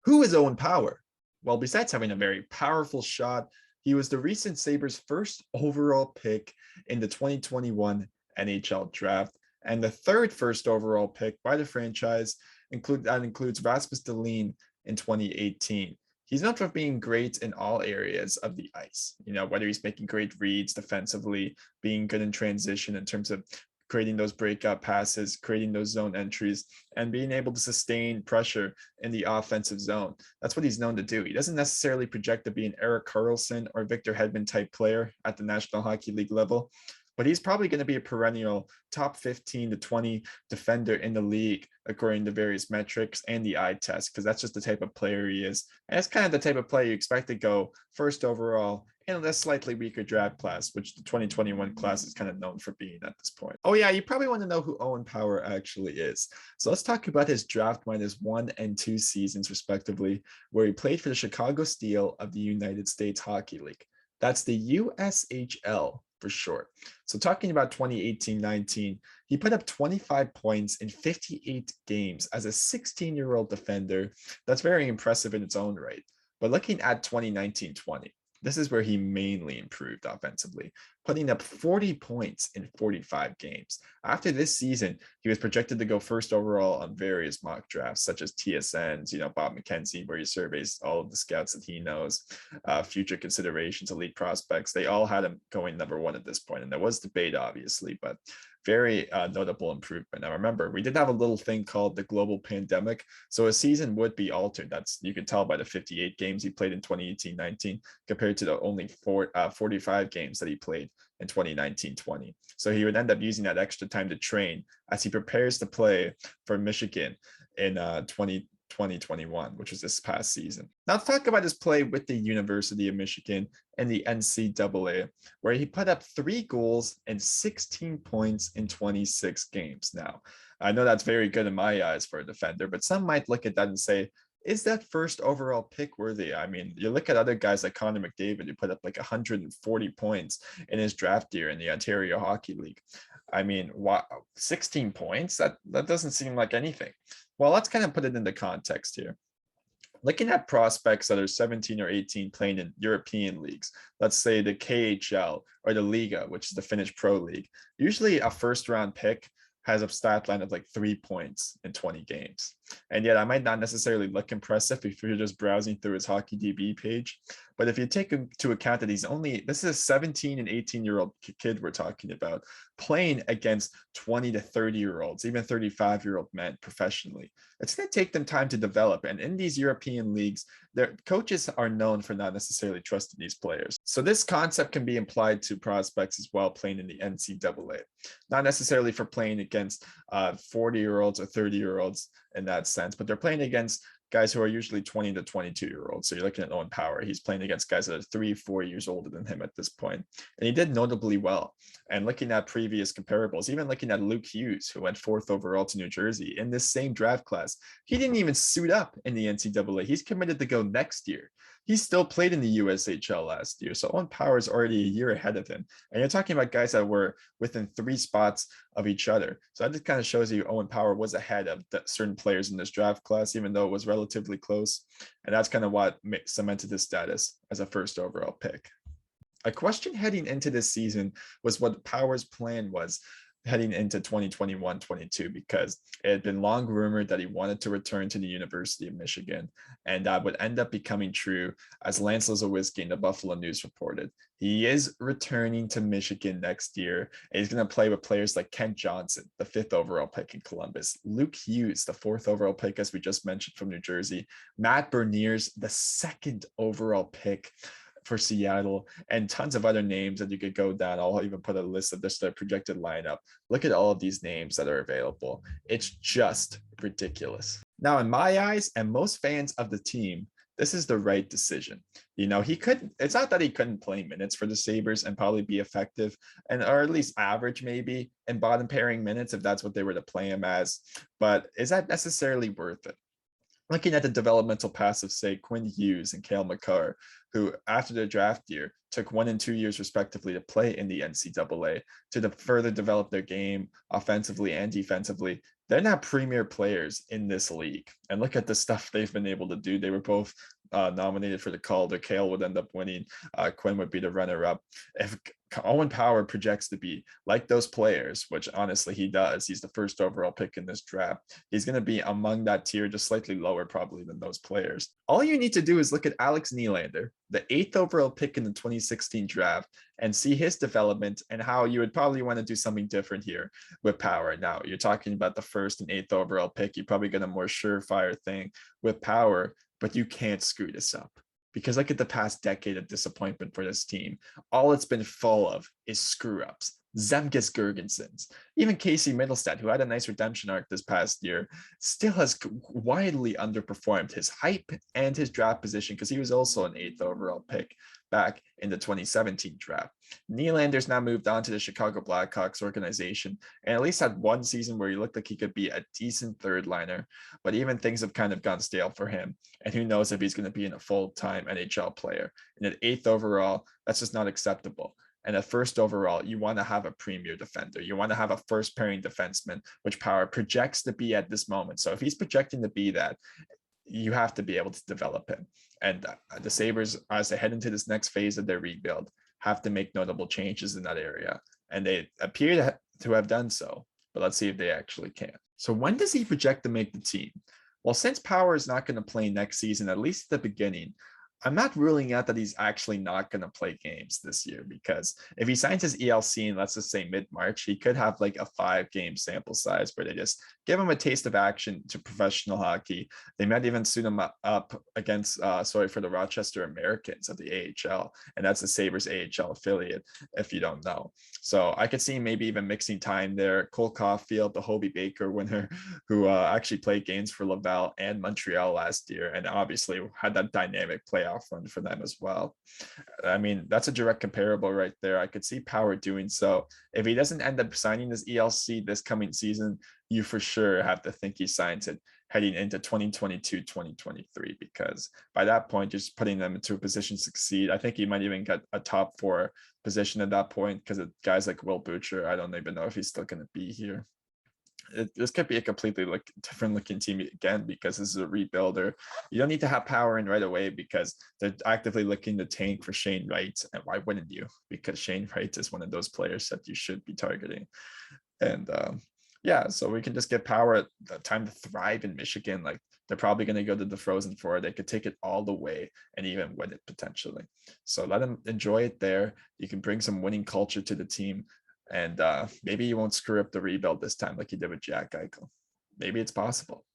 Who is Owen Power? Well, besides having a very powerful shot, he was the recent Sabres' first overall pick in the 2021 NHL draft and the third first overall pick by the franchise. That includes Rasmus Dahlin in 2018. He's known for being great in all areas of the ice. Whether he's making great reads defensively, being good in transition in terms of creating those breakout passes, creating those zone entries, and being able to sustain pressure in the offensive zone. That's what he's known to do. He doesn't necessarily project to be an Erik Karlsson or Victor Hedman type player at the National Hockey League level, but he's probably going to be a perennial top 15 to 20 defender in the league, according to various metrics and the eye test, because that's just the type of player he is. And it's kind of the type of player you expect to go first overall in a slightly weaker draft class, which the 2021 class is kind of known for being at this point. Oh yeah, you probably want to know who Owen Power actually is. So let's talk about his draft -1 and 2 seasons respectively, where he played for the Chicago Steel of the United States Hockey League. That's the USHL for short. So talking about 2018-19, he put up 25 points in 58 games as a 16-year-old defender. That's very impressive in its own right. But looking at 2019-20, this is where he mainly improved offensively, putting up 40 points in 45 games. After this season, he was projected to go first overall on various mock drafts, such as TSN's, Bob McKenzie, where he surveys all of the scouts that he knows, future considerations, elite prospects. They all had him going #1 at this point, and there was debate, obviously, but very notable improvement. Now, remember, we did have a little thing called the global pandemic, so a season would be altered. You can tell by the 58 games he played in 2018-19 compared to the only 45 games that he played in 2019-20. So he would end up using that extra time to train as he prepares to play for Michigan in 2021, which was this past season. Now let's talk about his play with the University of Michigan and the NCAA, where he put up 3 goals and 16 points in 26 games. Now, I know that's very good in my eyes for a defender, but some might look at that and say, is that first overall pick worthy? I mean, you look at other guys like Connor McDavid, who put up like 140 points in his draft year in the Ontario Hockey League. I mean, 16 points? That doesn't seem like anything. Well, let's kind of put it into context here. Looking at prospects that are 17 or 18 playing in European leagues, let's say the KHL or the Liga, which is the Finnish Pro League, usually a first round pick has a stat line of like 3 points in 20 games. And yet I might not necessarily look impressive if you're just browsing through his HockeyDB page. But if you take into account that this is a 17 and 18-year-old kid we're talking about, playing against 20 to 30-year-olds, even 35-year-old men professionally, it's going to take them time to develop. And in these European leagues, their coaches are known for not necessarily trusting these players. So this concept can be applied to prospects as well playing in the NCAA, not necessarily for playing against 40-year-olds or 30-year-olds in that sense, but they're playing against guys who are usually 20 to 22-year-olds. So you're looking at Owen Power. He's playing against guys that are 3-4 years older than him at this point. And he did notably well. And looking at previous comparables, even looking at Luke Hughes, who went 4th overall to New Jersey in this same draft class, he didn't even suit up in the NCAA. He's committed to go next year. He still played in the USHL last year. So Owen Power is already a year ahead of him. And you're talking about guys that were within 3 spots of each other. So that just kind of shows you Owen Power was ahead of certain players in this draft class, even though it was relatively close. And that's kind of what cemented his status as a first overall pick. A question heading into this season was what Power's plan was heading into 2021-22, because it had been long rumored that he wanted to return to the University of Michigan, and that would end up becoming true as Lance Lozowski in the Buffalo News reported. He is returning to Michigan next year, and he's going to play with players like Kent Johnson, the 5th overall pick in Columbus, Luke Hughes, the 4th overall pick, as we just mentioned, from New Jersey, Matt Beniers, the 2nd overall pick for Seattle, and tons of other names that you could go down. I'll even put a list of their projected lineup. Look at all of these names that are available. It's just ridiculous. Now, in my eyes, and most fans of the team, this is the right decision. It's not that he couldn't play minutes for the Sabres and probably be effective, or at least average maybe in bottom pairing minutes if that's what they were to play him as. But is that necessarily worth it? Looking at the developmental paths of, say, Quinn Hughes and Cale Makar, who after their draft year took 1 and 2 years respectively to play in the NCAA to further develop their game offensively and defensively, they're not premier players in this league. And look at the stuff they've been able to do. They were both nominated for the Calder. Kale would end up winning. Quinn would be the runner-up. If Owen Power projects to be like those players, which honestly he does, he's the first overall pick in this draft. He's going to be among that tier, just slightly lower probably than those players. All you need to do is look at Alex Nylander, the 8th overall pick in the 2016 draft, and see his development and how you would probably want to do something different here with Power. Now, you're talking about the 1st and 8th overall pick. You probably get a more surefire thing with Power, but you can't screw this up because look at the past decade of disappointment for this team. All it's been full of is screw ups. Zemgus Girgensons, even Casey Middlestad, who had a nice redemption arc this past year, still has widely underperformed his hype and his draft position because he was also an 8th overall pick back in the 2017 draft. Nylander's now moved on to the Chicago Blackhawks organization and at least had one season where he looked like he could be a decent third liner, but even things have kind of gone stale for him. And who knows if he's going to be in a full-time NHL player. And at 8th overall, that's just not acceptable. And at 1st overall, you want to have a premier defender. You want to have a first pairing defenseman, which Power projects to be at this moment. So if he's projecting to be that, you have to be able to develop him. And the Sabres, as they head into this next phase of their rebuild, have to make notable changes in that area. And they appear to have done so, but let's see if they actually can. So when does he project to make the team? Well, since Power is not going to play next season, at least at the beginning, I'm not ruling out that he's actually not going to play games this year because if he signs his ELC in, let's just say mid-March, he could have like a 5-game sample size where they just give him a taste of action to professional hockey. They might even suit him up against, for the Rochester Americans of the AHL, and that's the Sabres AHL affiliate, if you don't know. So I could see maybe even mixing time there. Cole Caulfield, the Hobie Baker winner, who actually played games for Laval and Montreal last year, and obviously had that dynamic playoff run for them as well. I mean, that's a direct comparable right there. I could see Power doing so. If he doesn't end up signing this ELC this coming season, you for sure have to think he signs it heading into 2022, 2023, because by that point, you're just putting them into a position to succeed. I think he might even get a top 4 position at that point because of guys like Will Butcher. I don't even know if he's still going to be here. This could be a completely different looking team again because this is a rebuilder. You don't need to have Power in right away because they're actively looking to tank for Shane Wright. And why wouldn't you? Because Shane Wright is one of those players that you should be targeting. And yeah, so we can just get Power the time to thrive in Michigan. Like they're probably going to go to the Frozen Four. They could take it all the way and even win it potentially. So let them enjoy it there. You can bring some winning culture to the team. And maybe you won't screw up the rebuild this time like you did with Jack Eichel. Maybe it's possible.